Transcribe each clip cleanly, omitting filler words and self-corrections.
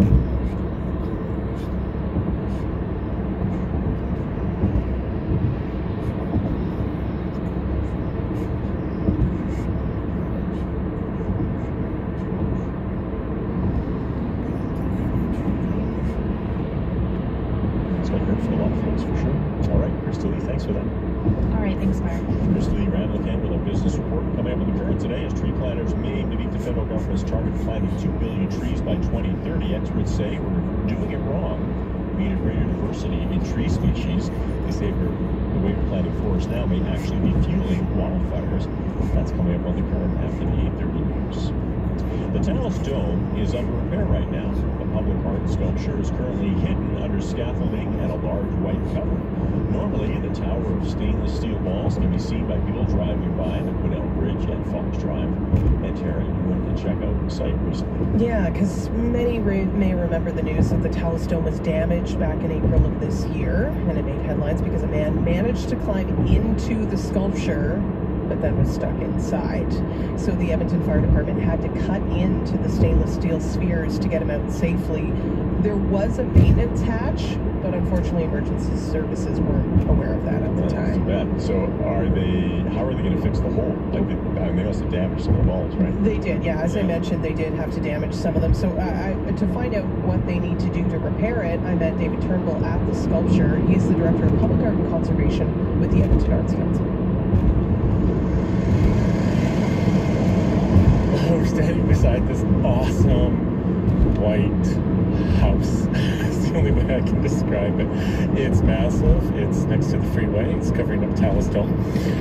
For a lot of folks, for sure. All right, Christy, thanks for that. All right, thanks, Mark. Christy Randall-Ken with our business report coming up on the current today as tree planters may aim to meet the federal government's target of planting 2 billion trees by 2030. Experts say we're doing it wrong. We need a greater diversity in tree species. They say the way we're planting forests now may actually be fueling wildfires. That's coming up on the current after the 8:30 news. The Talus Dome is under repair right now. The public art sculpture is currently hidden under scaffolding and a large white cover. Normally, the tower of stainless steel balls can be seen by people driving by the Quinnell Bridge at Fox Drive. And Terry, you went to check out the site recently. Yeah, because many may remember the news that the Talus Dome was damaged back in April of this year, and it made headlines because a man managed to climb into the sculpture but then was stuck inside. So the Edmonton Fire Department had to cut into the stainless steel spheres to get him out safely. There was a maintenance hatch, but unfortunately emergency services weren't aware of that at the time. Bad. So how are they going to fix the hole? Like they must have damaged some of the balls, right? They did, yeah. As I mentioned, they did have to damage some of them. So to find out what they need to do to repair it, I met David Turnbull at the sculpture. He's the Director of Public Art and Conservation with the Edmonton Arts Council. We're standing beside this awesome white house. It's the only way I can describe it. It's massive. It's next to the freeway. It's covering up Talus Dome.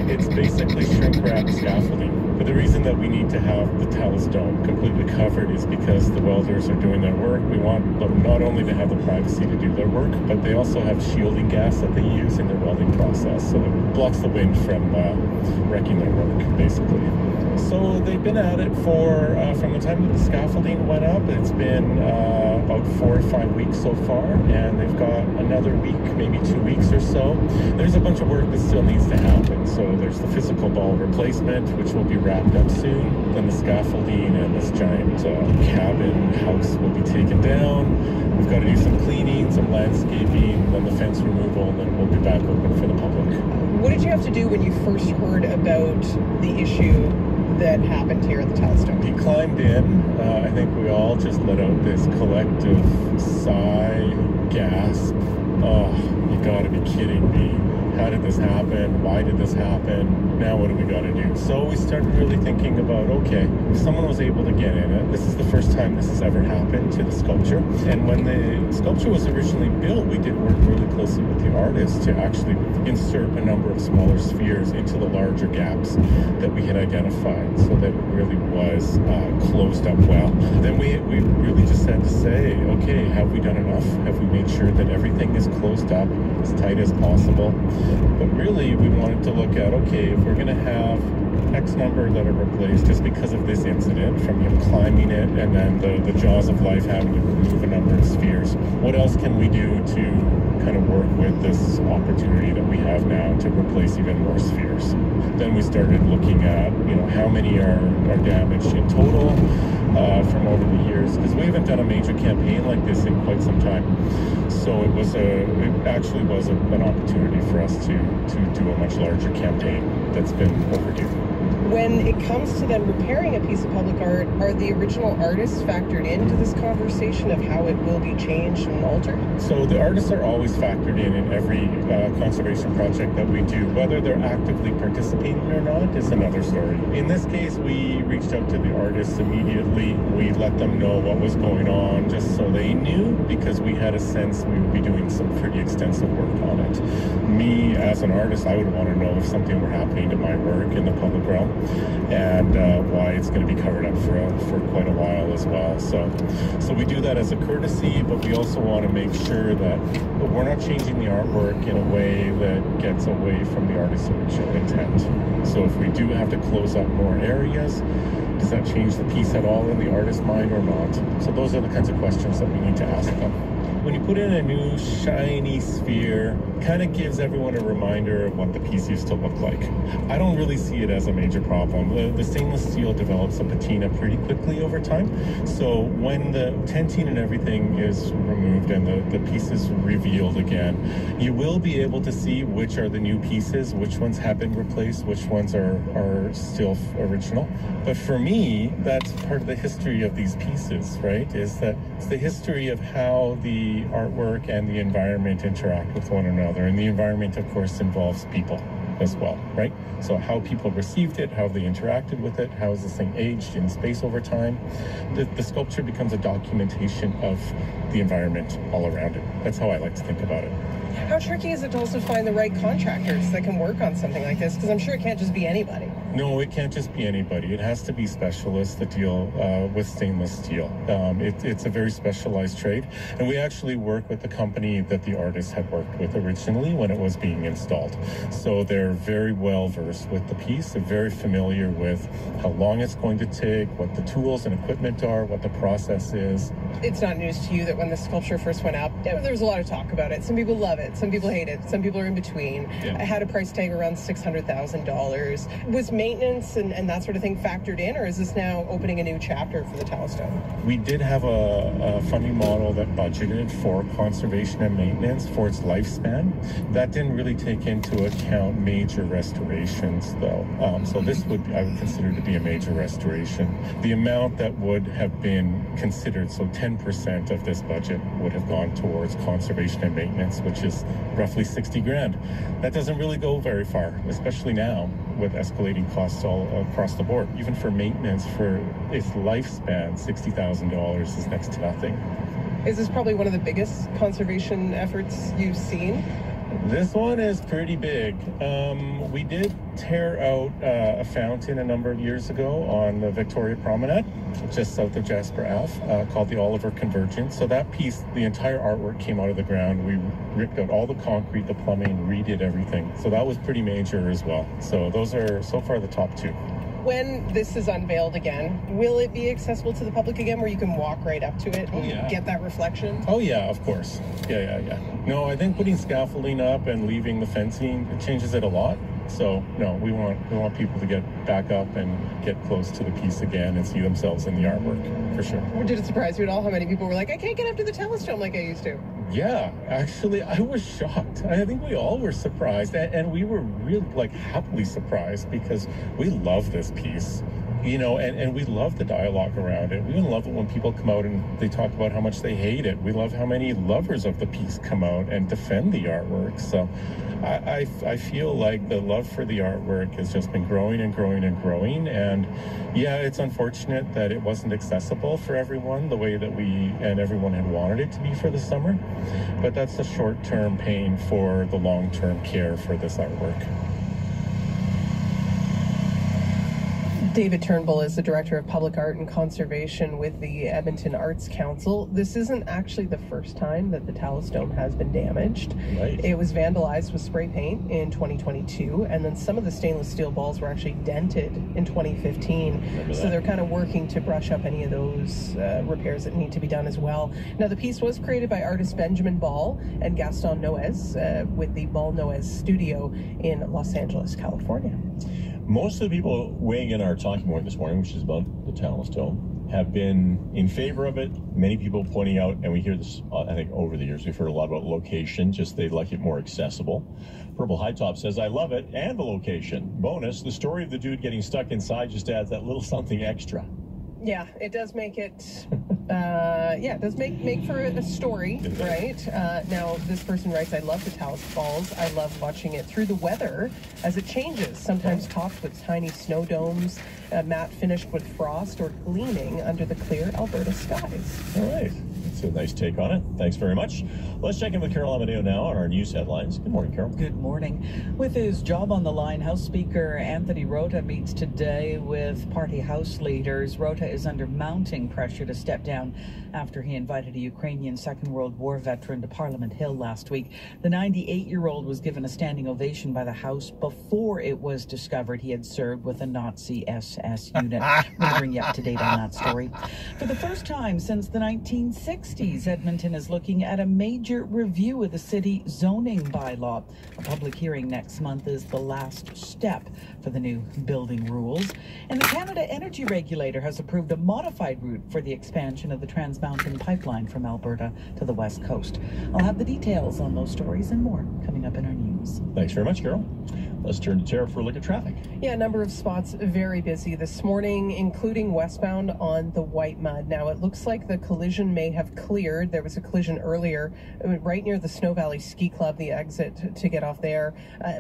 It's basically shrink wrap scaffolding. But the reason that we need to have the Talus Dome completely covered is because the welders are doing their work. We want them not only to have the privacy to do their work, but they also have shielding gas that they use in their welding process. So it blocks the wind from wrecking their work, basically. So they've been at it for, from the time that the scaffolding went up, it's been about 4 or 5 weeks so far, and they've got another week, maybe 2 weeks or so. There's a bunch of work that still needs to happen. So there's the physical ball replacement, which will be wrapped up soon. Then the scaffolding and this giant cabin house will be taken down. We've got to do some cleaning, some landscaping, then the fence removal, and then we'll be back open for the public. What did you have to do when you first heard about the issue that happened here at the Talus Dome? He climbed in. I think we all just let out this collective sigh, gasp. Oh, you gotta be kidding me. How did this happen? Why did this happen? Now what do we gotta do? So we started really thinking about, okay, if someone was able to get in it, this is the first time this has ever happened to the sculpture. And when the sculpture was originally built, we did work really closely with the artist to actually insert a number of smaller spheres into the larger gaps that we had identified, so that it really was closed up well. Then we really just had to say, okay, have we done enough? Have we made sure that everything is closed up as tight as possible? But really, we wanted to look at, okay, if we're going to have X number that are replaced just because of this incident, from him climbing it and then the jaws of life having to remove a number of spheres, what else can we do to kind of work with this opportunity that we have now to replace even more spheres? Then we started looking at, how many are damaged in total from over the years, because we haven't done a major campaign like this in quite some time. So it actually was an opportunity for us to do a much larger campaign that's been overdue. When it comes to then repairing a piece of public art, are the original artists factored into this conversation of how it will be changed and altered? So the artists are always factored in every conservation project that we do. Whether they're actively participating or not is another story. In this case, we reached out to the artists immediately. We let them know what was going on just so they knew, because we had a sense we would be doing some pretty extensive work on it. Me, as an artist, I would want to know if something were happening to my work in the public realm, and why it's going to be covered up for quite a while as well. So we do that as a courtesy, but we also want to make sure that we're not changing the artwork in a way that gets away from the artist's original intent. So if we do have to close up more areas, does that change the piece at all in the artist's mind or not? So those are the kinds of questions that we need to ask them. when you put in a new shiny sphere, kind of gives everyone a reminder of what the piece used to look like. I don't really see it as a major problem. The stainless steel develops a patina pretty quickly over time. So when the tenting and everything is removed and the piece is revealed again, you will be able to see which are the new pieces, which ones have been replaced, which ones are still original. But for me, that's part of the history of these pieces, right? Is that it's the history of how the artwork and the environment interact with one another. And the environment, of course, involves people as well, right? So how people received it, how they interacted with it, how is this thing aged in space over time. The sculpture becomes a documentation of the environment all around it. That's how I like to think about it. How tricky is it to also find the right contractors that can work on something like this? Because I'm sure it can't just be anybody. No, it can't just be anybody. It has to be specialists that deal with stainless steel. It's a very specialized trade. And we actually work with the company that the artist had worked with originally when it was being installed. So they're very well versed with the piece. They're very familiar with how long it's going to take, what the tools and equipment are, what the process is. It's not news to you that when the sculpture first went up, there was a lot of talk about it. Some people love it. Some people hate it. Some people are in between. Yeah. It had a price tag around $600,000. Was maintenance and that sort of thing factored in, or is this now opening a new chapter for the Talistome? We did have a funding model that budgeted for conservation and maintenance for its lifespan. That didn't really take into account major restorations, though. So this I would consider to be a major restoration. The amount that would have been considered, so 10% of this budget would have gone towards conservation and maintenance, which is roughly 60 grand. That doesn't really go very far, especially now with escalating costs all across the board. Even for maintenance, for its lifespan, $60,000 is next to nothing. Is this probably one of the biggest conservation efforts you've seen? This one is pretty big. We did tear out a fountain a number of years ago on the Victoria Promenade, just south of Jasper Ave, called the Oliver Convergence. So that piece, the entire artwork came out of the ground. We ripped out all the concrete, the plumbing, redid everything. So that was pretty major as well. So those are so far the top two. When this is unveiled again, will it be accessible to the public again, where you can walk right up to it and get that reflection? Oh yeah, of course. Yeah. No, I think putting scaffolding up and leaving the fencing, it changes it a lot. So no, we want people to get back up and get close to the piece again and see themselves in the artwork, for sure. Did it surprise you at all how many people were like, I can't get up to the Talistome like I used to? Yeah, actually, I was shocked. I think we all were surprised, and we were really happily surprised, because we love this piece, and we love the dialogue around it. We even love it when people come out and they talk about how much they hate it. We love how many lovers of the piece come out and defend the artwork. So I feel like the love for the artwork has just been growing and growing and growing. And yeah, it's unfortunate that it wasn't accessible for everyone the way that we and everyone had wanted it to be for the summer. But that's the short-term pain for the long-term care for this artwork. David Turnbull is the Director of Public Art and Conservation with the Edmonton Arts Council. This isn't actually the first time that the Talistome has been damaged. Right. It was vandalized with spray paint in 2022, and then some of the stainless steel balls were actually dented in 2015. So they're kind of working to brush up any of those repairs that need to be done as well. Now, the piece was created by artist Benjamin Ball and Gaston Noes with the Ball Noes studio in Los Angeles, California. Most of the people weighing in our talking point this morning, which is about the Talistome, have been in favor of it. Many people pointing out, and we hear this, I think, over the years, we've heard a lot about location, just they'd like it more accessible. Purple High Top says, I love it, and the location. Bonus, the story of the dude getting stuck inside just adds that little something extra. Yeah, it does make it, it does make for a story, right? Now, this person writes, I love the Talis Falls. I love watching it through the weather as it changes, sometimes topped with tiny snow domes, matte finished with frost, or gleaming under the clear Alberta skies. All right. That's a nice take on it. Thanks very much. Let's check in with Carol Amadeo now on our news headlines. Good morning, Carol. Good morning. With his job on the line, House Speaker Anthony Rota meets today with party House leaders. Rota is under mounting pressure to step down after he invited a Ukrainian Second World War veteran to Parliament Hill last week. The 98-year-old was given a standing ovation by the House before it was discovered he had served with a Nazi SS unit. We'll bring you up to date on that story. For the first time since the 1960s, 60s, Edmonton is looking at a major review of the city zoning bylaw. A public hearing next month is the last step for the new building rules. And the Canada Energy Regulator has approved a modified route for the expansion of the Trans Mountain pipeline from Alberta to the West Coast. I'll have the details on those stories and more coming up in our news. Thanks very much, Carol. Let's turn to Tara for a look at traffic. Yeah, a number of spots very busy this morning, including westbound on the White Mud. Now, it looks like the collision may have cleared. There was a collision earlier right near the Snow Valley Ski Club, the exit to get off there.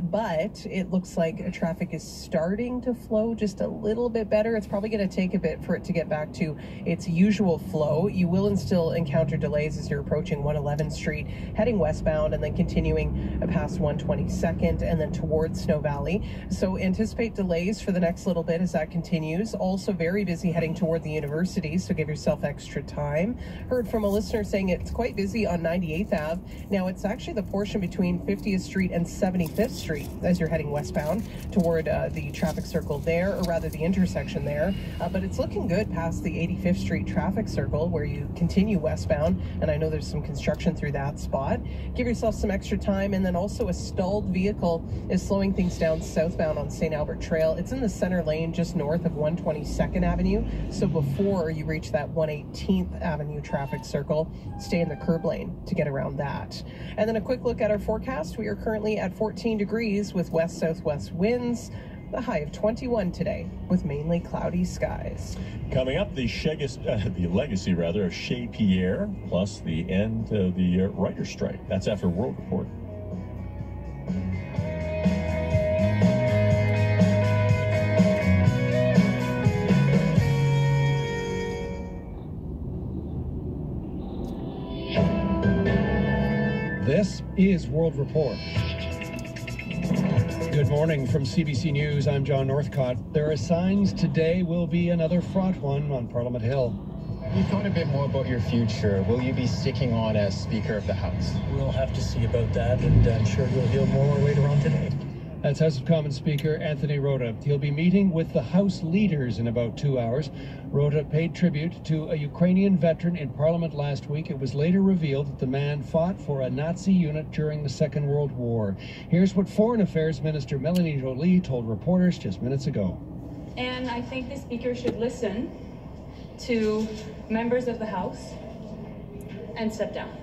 But it looks like traffic is starting to flow just a little bit better. It's probably going to take a bit for it to get back to its usual flow. You will still encounter delays as you're approaching 111th Street, heading westbound, and then continuing past 122nd and then towards Snow Valley. So anticipate delays for the next little bit as that continues. Also very busy heading toward the university, so give yourself extra time. Heard from a listener saying it's quite busy on 98th Ave. Now it's actually the portion between 50th Street and 75th Street as you're heading westbound toward the traffic circle there, or rather the intersection there. But it's looking good past the 85th Street traffic circle where you continue westbound, and I know there's some construction through that spot. Give yourself some extra time, and then also a stalled vehicle is slowing things down southbound on St. Albert Trail. It's in the center lane just north of 122nd Avenue. So before you reach that 118th Avenue traffic circle, stay in the curb lane to get around that. And then a quick look at our forecast. We are currently at 14 degrees with west-southwest winds. The high of 21 today with mainly cloudy skies. Coming up, the legacy of Chez Pierre, plus the end of the writer's strike. That's after World Report. This is World Report. Good morning from CBC News. I'm John Northcott. There are signs today will be another fraught one on Parliament Hill. Have you thought a bit more about your future? Will you be sticking on as Speaker of the House? We'll have to see about that, and I'm sure you'll hear more later on today. That's House of Commons Speaker Anthony Rota. He'll be meeting with the House leaders in about 2 hours. Rota paid tribute to a Ukrainian veteran in Parliament last week. It was later revealed that the man fought for a Nazi unit during the Second World War. Here's what Foreign Affairs Minister Melanie Joly told reporters just minutes ago. And I think the Speaker should listen to members of the House and step down.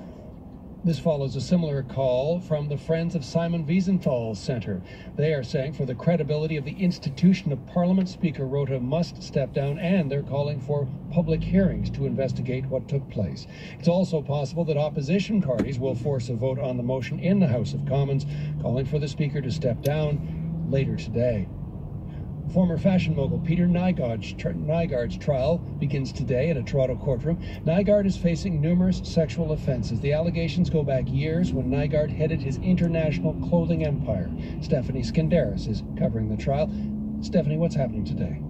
This follows a similar call from the Friends of Simon Wiesenthal's Centre. They are saying for the credibility of the institution of Parliament, Speaker Rota must step down, and they're calling for public hearings to investigate what took place. It's also possible that opposition parties will force a vote on the motion in the House of Commons, calling for the Speaker to step down later today. Former fashion mogul Peter Nygard's trial begins today in a Toronto courtroom. Nygard is facing numerous sexual offenses. The allegations go back years when Nygard headed his international clothing empire. Stephanie Skendaris is covering the trial. Stephanie, what's happening today?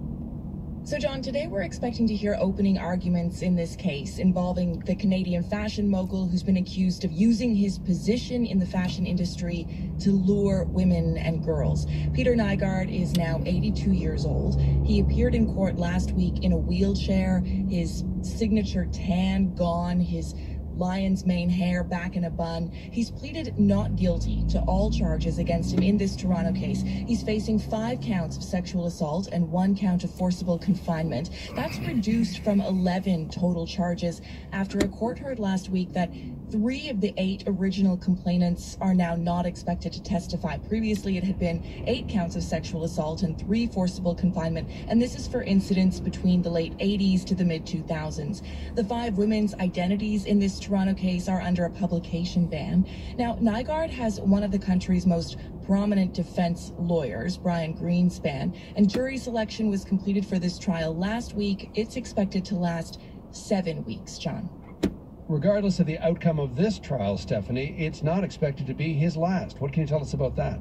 So, John, today we're expecting to hear opening arguments in this case involving the Canadian fashion mogul who's been accused of using his position in the fashion industry to lure women and girls. Peter Nygard is now 82 years old. He appeared in court last week in a wheelchair, his signature tan gone, his lion's mane hair back in a bun. He's pleaded not guilty to all charges against him in this Toronto case. He's facing 5 counts of sexual assault and 1 count of forcible confinement. That's reduced from 11 total charges after a court heard last week that 3 of the 8 original complainants are now not expected to testify. Previously, it had been 8 counts of sexual assault and 3 forcible confinement, and this is for incidents between the late 80s to the mid-2000s. The 5 women's identities in this Toronto case are under a publication ban. Now, Nygard has one of the country's most prominent defense lawyers, Brian Greenspan, and jury selection was completed for this trial last week. It's expected to last 7 weeks, John. Regardless of the outcome of this trial, Stephanie, it's not expected to be his last. What can you tell us about that?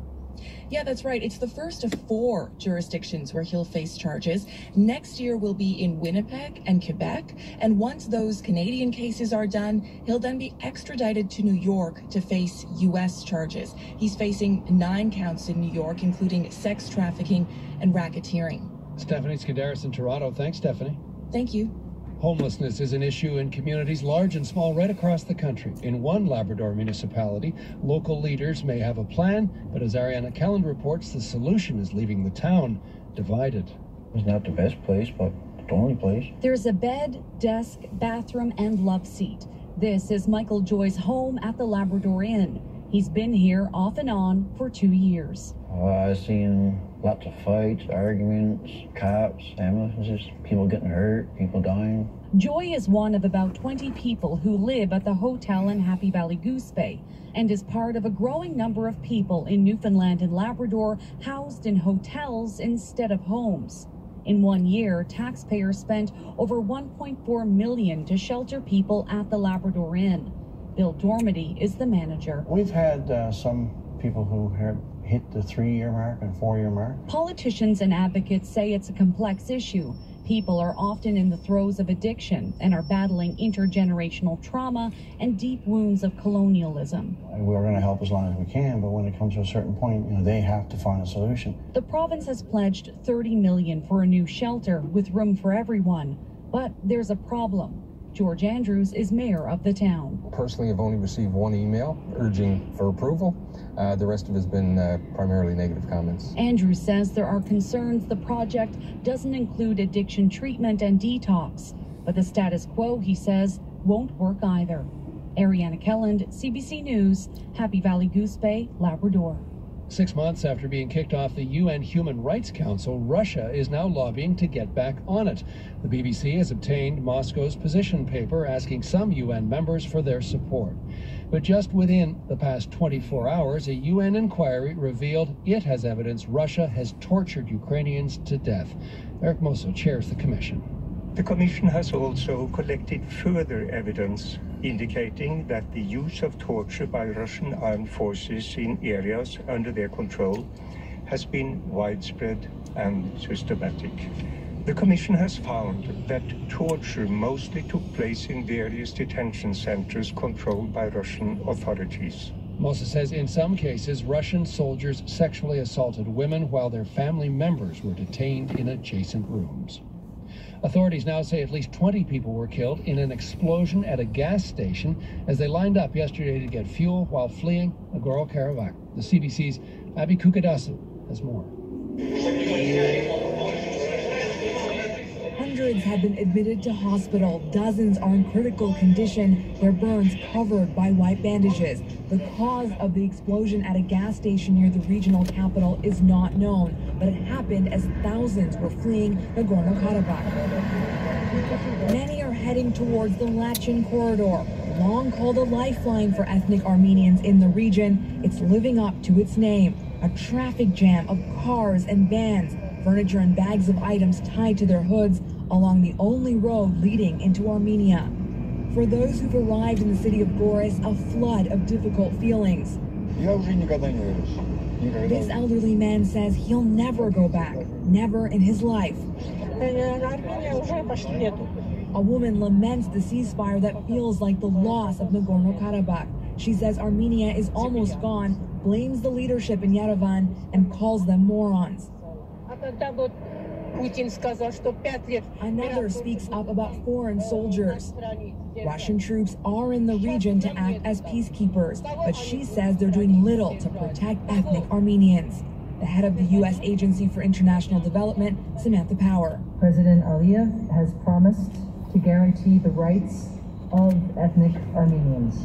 Yeah, that's right. It's the first of 4 jurisdictions where he'll face charges. Next year will be in Winnipeg and Quebec. And once those Canadian cases are done, he'll then be extradited to New York to face U.S. charges. He's facing 9 counts in New York, including sex trafficking and racketeering. Stephanie Skendaris in Toronto. Thanks, Stephanie. Thank you. Homelessness is an issue in communities large and small right across the country. In one Labrador municipality, local leaders may have a plan, but as Ariana Kelland reports, the solution is leaving the town divided. It's not the best place, but the only place. There's a bed, desk, bathroom, and love seat. This is Michael Joy's home at the Labrador Inn. He's been here off and on for 2 years. I've seen lots of fights, arguments, cops, ambulances, people getting hurt, people dying. Joy is one of about 20 people who live at the hotel in Happy Valley Goose Bay and is part of a growing number of people in Newfoundland and Labrador housed in hotels instead of homes. In 1 year, taxpayers spent over $1.4 million to shelter people at the Labrador Inn. Bill Dormady is the manager. We've had some people who have hit the 3-year mark and 4-year mark. Politicians and advocates say it's a complex issue. People are often in the throes of addiction and are battling intergenerational trauma and deep wounds of colonialism. We're going to help as long as we can, but when it comes to a certain point, they have to find a solution. The province has pledged $30 million for a new shelter with room for everyone. But there's a problem. George Andrews is mayor of the town. Personally, I've only received one email urging for approval. The rest of it has been primarily negative comments. Andrews says there are concerns the project doesn't include addiction treatment and detox. But the status quo, he says, won't work either. Ariana Kelland, CBC News, Happy Valley Goose Bay, Labrador. 6 months after being kicked off the UN Human Rights Council, Russia is now lobbying to get back on it. The BBC has obtained Moscow's position paper asking some UN members for their support. But just within the past 24 hours, a UN inquiry revealed it has evidence Russia has tortured Ukrainians to death. Eric Mosso chairs the commission. The Commission has also collected further evidence indicating that the use of torture by Russian armed forces in areas under their control has been widespread and systematic. The Commission has found that torture mostly took place in various detention centers controlled by Russian authorities. Mossa says in some cases, Russian soldiers sexually assaulted women while their family members were detained in adjacent rooms. Authorities now say at least 20 people were killed in an explosion at a gas station as they lined up yesterday to get fuel while fleeing Nagorno-Karabakh. The CBC's Abby Kukadasu has more. Hundreds have been admitted to hospital. Dozens are in critical condition, their burns covered by white bandages. The cause of the explosion at a gas station near the regional capital is not known, but it happened as thousands were fleeing Nagorno-Karabakh. Many are heading towards the Lachin corridor, long called a lifeline for ethnic Armenians in the region. It's living up to its name, a traffic jam of cars and vans, furniture and bags of items tied to their hoods along the only road leading into Armenia. For those who've arrived in the city of Goris, a flood of difficult feelings. This elderly man says he'll never go back, never in his life. A woman laments the ceasefire that feels like the loss of Nagorno-Karabakh. She says Armenia is almost gone, blames the leadership in Yerevan, and calls them morons. Another speaks up about foreign soldiers. Russian troops are in the region to act as peacekeepers, but she says they're doing little to protect ethnic Armenians. The head of the U.S. Agency for International Development, Samantha Power. President Aliyev has promised to guarantee the rights of ethnic Armenians.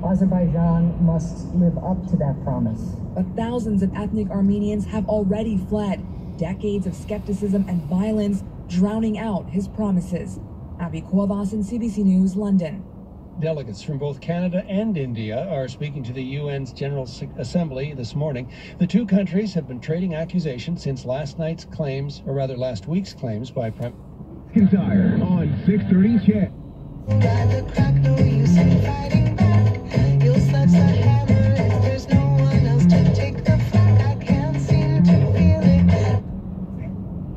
Azerbaijan must live up to that promise. But thousands of ethnic Armenians have already fled. Decades of skepticism and violence drowning out his promises. Abby Kouabasan, CBC News, London. Delegates from both Canada and India are speaking to the UN's General Assembly this morning. The two countries have been trading accusations since last week's claims by Prime McIntyre on 6:30 CHED.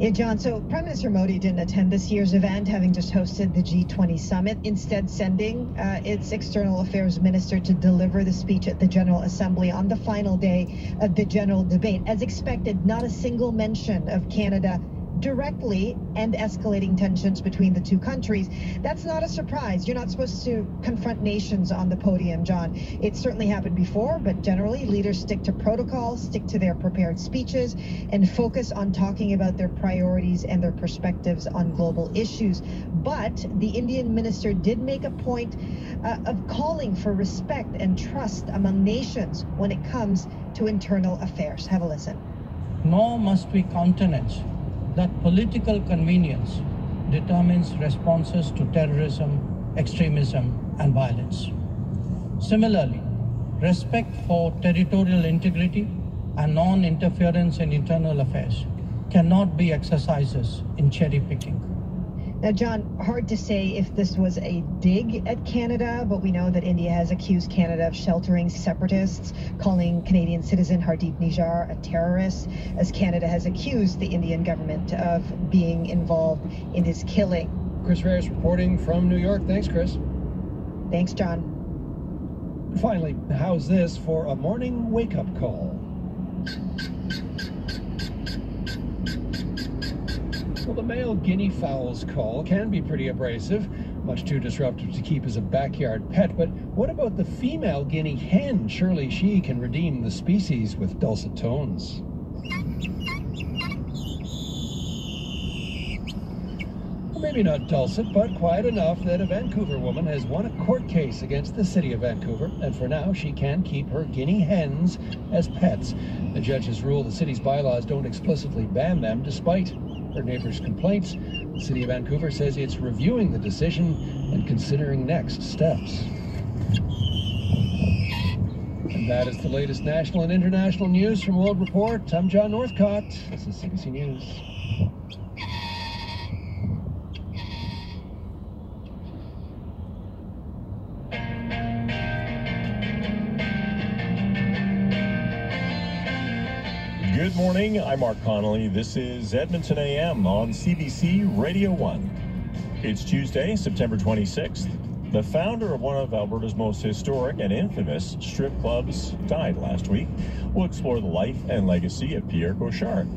Yeah, John, so Prime Minister Modi didn't attend this year's event, having just hosted the G20 summit, instead sending its external affairs minister to deliver the speech at the General Assembly on the final day of the general debate. As expected, not a single mention of Canada directly end escalating tensions between the two countries. That's not a surprise. You're not supposed to confront nations on the podium, John. It certainly happened before, but generally leaders stick to protocol, stick to their prepared speeches, and focus on talking about their priorities and their perspectives on global issues. But the Indian minister did make a point of calling for respect and trust among nations when it comes to internal affairs. Have a listen. Nor must we countenance that political convenience determines responses to terrorism, extremism, and violence. Similarly, respect for territorial integrity and non-interference in internal affairs cannot be exercises in cherry-picking. Now, John, hard to say if this was a dig at Canada, but we know that India has accused Canada of sheltering separatists, calling Canadian citizen Hardeep Nijjar a terrorist, as Canada has accused the Indian government of being involved in his killing. Chris Reyes reporting from New York. Thanks, Chris. Thanks, John. Finally, how's this for a morning wake-up call? Well, the male guinea fowl's call can be pretty abrasive, much too disruptive to keep as a backyard pet. But what about the female guinea hen? Surely she can redeem the species with dulcet tones. Well, maybe not dulcet, but quiet enough that a Vancouver woman has won a court case against the city of Vancouver, and for now she can keep her guinea hens as pets. The judge has ruled the city's bylaws don't explicitly ban them, despite her neighbors' complaints. The city of Vancouver says it's reviewing the decision and considering next steps. And that is the latest national and international news from World Report. I'm John Northcott. This is CBC News. Good morning, I'm Mark Connolly. This is Edmonton AM on CBC Radio 1. It's Tuesday, September 26th. The founder of one of Alberta's most historic and infamous strip clubs died last week. We'll explore the life and legacy of Pierre Gauchard.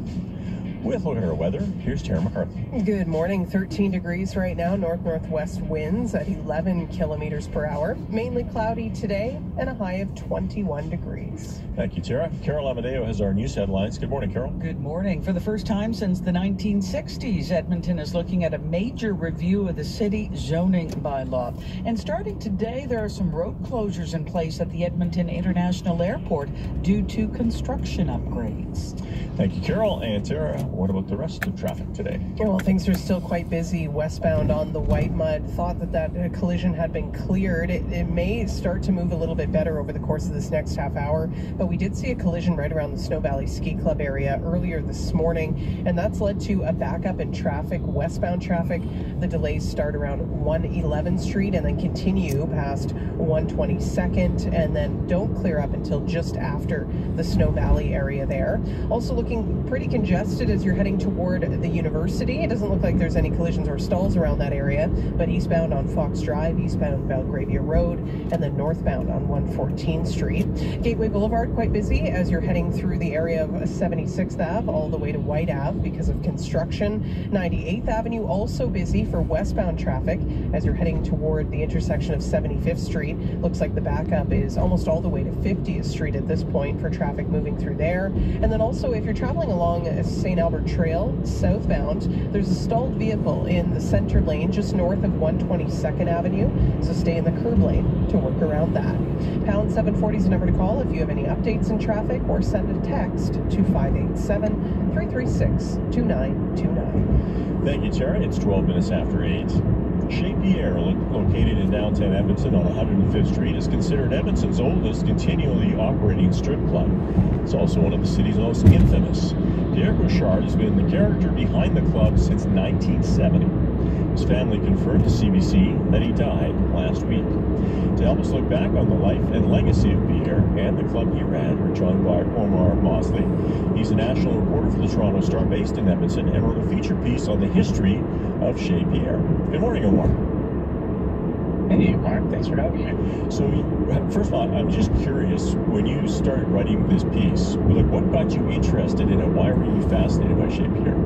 With look at our weather, here's Tara McCarthy. Good morning. 13 degrees right now. North-northwest winds at 11 kilometers per hour. Mainly cloudy today and a high of 21 degrees. Thank you, Tara. Carol Amadeo has our news headlines. Good morning, Carol. Good morning. For the first time since the 1960s, Edmonton is looking at a major review of the city zoning bylaw. And starting today, there are some road closures in place at the Edmonton International Airport due to construction upgrades. Thank you, Carol. And Tara, what about the rest of traffic today? Well, things are still quite busy westbound on the White Mud. Thought that collision had been cleared. It may start to move a little bit better over the course of this next half hour, but we did see a collision right around the Snow Valley Ski Club area earlier this morning, and that's led to a backup in traffic, westbound traffic. The delays start around 111th Street and then continue past 122nd, and then don't clear up until just after the Snow Valley area there. Also looking pretty congested as you're heading toward the university. It doesn't look like there's any collisions or stalls around that area, but eastbound on Fox Drive, eastbound Belgravia Road, and then northbound on 114th Street. Gateway Boulevard quite busy as you're heading through the area of 76th Ave all the way to White Ave because of construction. 98th Avenue also busy for westbound traffic as you're heading toward the intersection of 75th Street. Looks like the backup is almost all the way to 50th Street at this point for traffic moving through there. And then also if you're traveling along St. Albert Trail southbound, there's a stalled vehicle in the center lane just north of 122nd Avenue, so stay in the curb lane to work around that. Pound 740 is the number to call if you have any updates in traffic, or send a text to 587-336-2929. Thank you, Tara. It's 12 minutes after 8. Chez Pierre, located in downtown Edmonton on 105th Street, is considered Edmonton's oldest continually operating strip club. It's also one of the city's most infamous. Pierre Gauchard has been the character behind the club since 1970. His family confirmed to CBC that he died last week. To help us look back on the life and legacy of Pierre and the club he ran, we're joined by Omar Mosley. He's a national reporter for the Toronto Star based in Edmonton and wrote a feature piece on the history of Chez Pierre. Good morning, Omar. Hey, Mark. Thanks for having me. So, first of all, I'm just curious, when you started writing this piece, like, what got you interested in it? Why were you fascinated by Chez Pierre?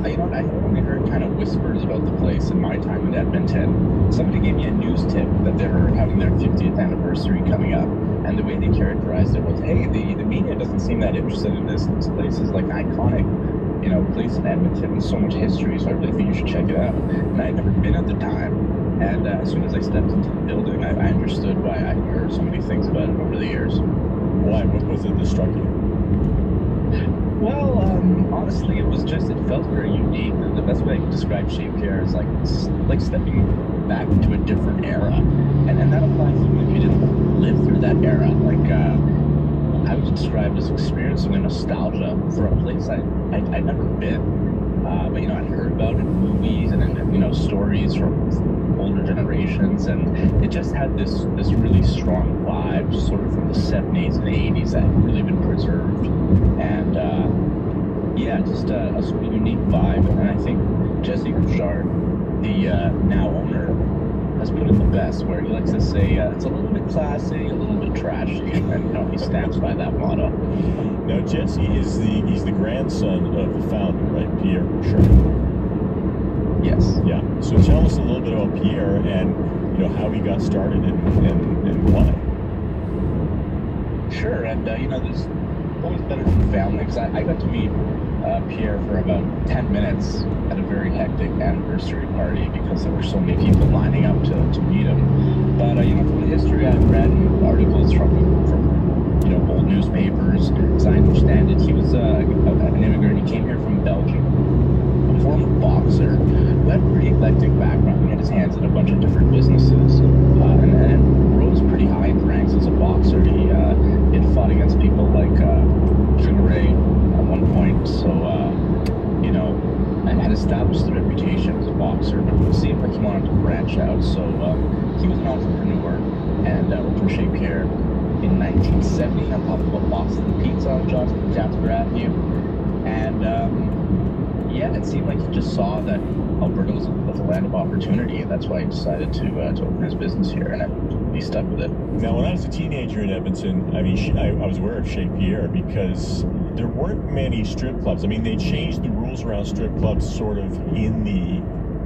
You know what? I only heard kind of whispers about the place in my time in Edmonton. Somebody gave me a news tip that they were having their 50th anniversary coming up, and the way they characterized it was, hey, the media doesn't seem that interested in this. This place is like an iconic, you know, place in Edmonton with so much history, so I really think you should check it out. And I'd never been at the time, and as soon as I stepped into the building, I understood why I heard so many things about it over the years. Why? What was it that struck you? Well, honestly, it felt very unique. The best way I can describe Chez Pierre is like stepping back into a different era. And that applies even if you didn't live through that era. Like, I would describe this experiencing a nostalgia for a place I'd never been. But, you know, I'd heard about it in movies and you know, stories from older generations, and it just had this really strong vibe, just sort of from the 70s and 80s that had really been preserved. And, yeah, just a sort of unique vibe. And I think Jesse Bouchard, the now owner, has put it the best, where he likes to say it's a little bit classy, a little bit trashy, and you know, he stands by that motto. Now, Jesse he's the grandson of the founder, right, Pierre Bouchard? Yes. Yeah. So tell us a little bit about Pierre and, you know, how he got started and why. Sure, and you know, there's always better than family, because I got to meet Pierre for about 10 minutes at a very hectic anniversary party because there were so many people lining up to meet him. But you know, from the history I've read and articles from you know, old newspapers, as I understand it, he was an immigrant. He came here from Belgium, a former boxer who had a pretty eclectic background. He had his hands in a bunch of different businesses, and rose pretty high in the ranks as a boxer. He had fought against people like Sugar Ray at one point, so you know, and had established a reputation as a boxer, but it seemed like he wanted to branch out. So he was an entrepreneur and opened Chez Pierre in 1970 on top of a Boston Pizza on Jasper Avenue. And yeah, it seemed like he just saw that Alberta was a land of opportunity, and that's why he decided to open his business here, and he stuck with it. Now, when I was a teenager in Edmonton, I mean, I was aware of Chez Pierre because there weren't many strip clubs. I mean, they changed the rules around strip clubs sort of in the,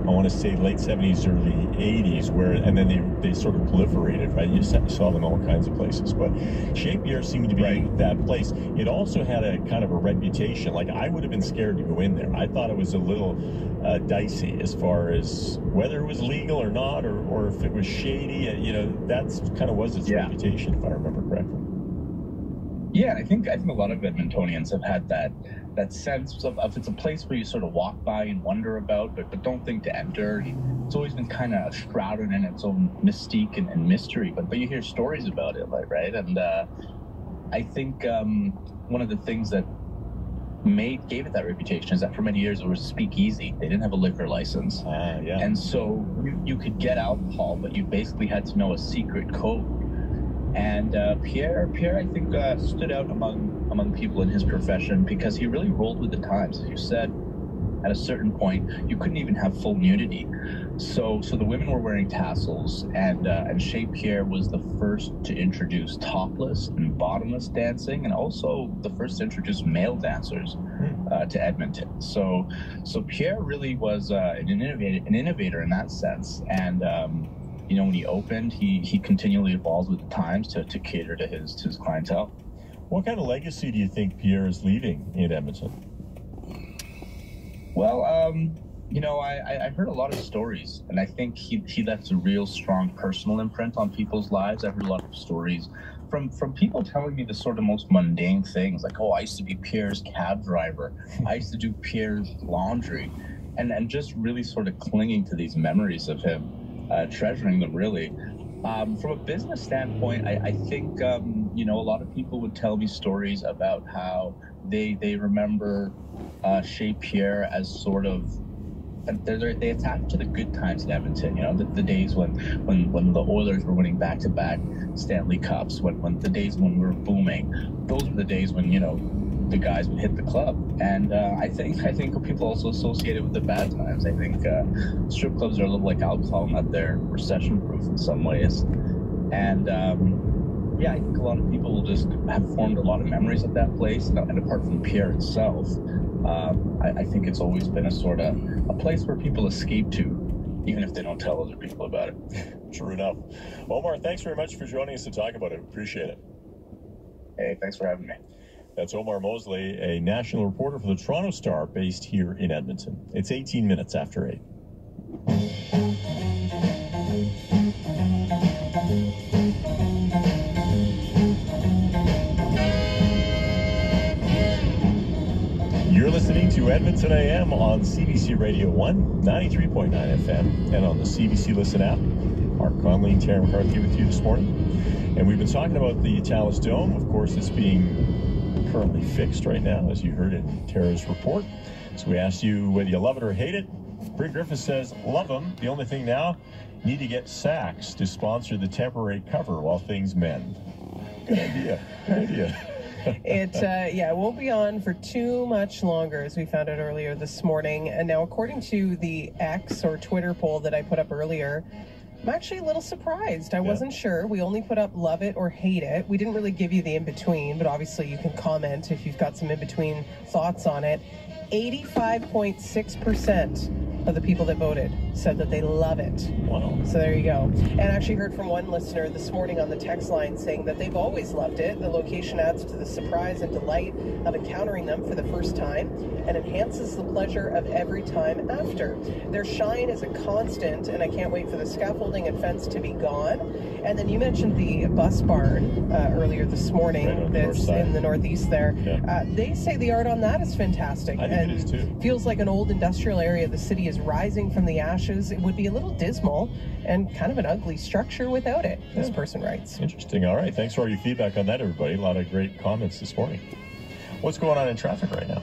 I want to say, late 70s, early 80s, and then they sort of proliferated, right? You saw them all kinds of places. But Chez Pierre seemed to be that place. It also had a kind of a reputation. Like, I would have been scared to go in there. I thought it was a little dicey as far as whether it was legal or not, or if it was shady. You know, that's kind of was its reputation, if I remember correctly. Yeah, I think a lot of Edmontonians have had that sense of it's a place where you sort of walk by and wonder about, but don't think to enter. It's always been kind of shrouded in its own mystique and mystery, but you hear stories about it, like, right? And I think one of the things that gave it that reputation is that for many years it was a speakeasy. They didn't have a liquor license. Yeah. And so you could get alcohol, but you basically had to know a secret code. And Pierre, I think, stood out among people in his profession because he really rolled with the times. As you said, at a certain point, you couldn't even have full nudity. So the women were wearing tassels, and Chez Pierre was the first to introduce topless and bottomless dancing, and also the first to introduce male dancers to Edmonton. So Pierre really was an innovator in that sense, and you know, when he opened, he continually evolved with the times to cater to his clientele. What kind of legacy do you think Pierre is leaving in Edmonton? Well, you know, I heard a lot of stories, and I think he left a real strong personal imprint on people's lives. I heard a lot of stories from people telling me the sort of most mundane things, like, oh, I used to be Pierre's cab driver. I used to do Pierre's laundry, and just really sort of clinging to these memories of him. Treasuring them, really. From a business standpoint, I think, you know, a lot of people would tell me stories about how they remember Chez Pierre as sort of, they attach to the good times in Edmonton, you know, the days when the Oilers were winning back-to-back Stanley Cups, when the days when we were booming. Those were the days when, you know, the guys would hit the club. And I think people also associate it with the bad times. I think strip clubs are a little like alcohol, in that they're recession-proof in some ways. And yeah, I think a lot of people will just have formed a lot of memories of that place. And apart from Pierre itself, I think it's always been a sort of a place where people escape to, even if they don't tell other people about it. True enough. Omar, thanks very much for joining us to talk about it. Appreciate it. Hey, thanks for having me. That's Omar Mosley, a national reporter for the Toronto Star based here in Edmonton. It's 18 minutes after 8. You're listening to Edmonton AM on CBC Radio 1, 93.9 FM, and on the CBC Listen app. Mark Conley and Tara McCarthy with you this morning. And we've been talking about the Talus Dome. Of course, it's being currently fixed right now, as you heard in Tara's report. So we asked you whether you love it or hate it. Brig Griffith says, love them. The only thing now, need to get Saks to sponsor the temporary cover while things mend. Good idea. Good idea. It won't be on for too much longer, as we found out earlier this morning. And now, according to the X or Twitter poll that I put up earlier, I'm actually a little surprised. I wasn't sure. We only put up love it or hate it. We didn't really give you the in-between, but obviously you can comment if you've got some in-between thoughts on it. 85.6% of the people that voted said that they love it. Wow. So there you go. And I actually heard from one listener this morning on the text line saying that they've always loved it. The location adds to the surprise and delight of encountering them for the first time and enhances the pleasure of every time after. Their shine is a constant, and I can't wait for the scaffolding and fence to be gone. And then you mentioned the bus barn earlier this morning that's in the northeast there. Yeah. They say the art on that is fantastic. I think it is too. Feels like an old industrial area. The city is rising from the ashes. It would be a little dismal and kind of an ugly structure without it, this person writes. Interesting. All right. Thanks for all your feedback on that, everybody. A lot of great comments this morning. What's going on in traffic right now?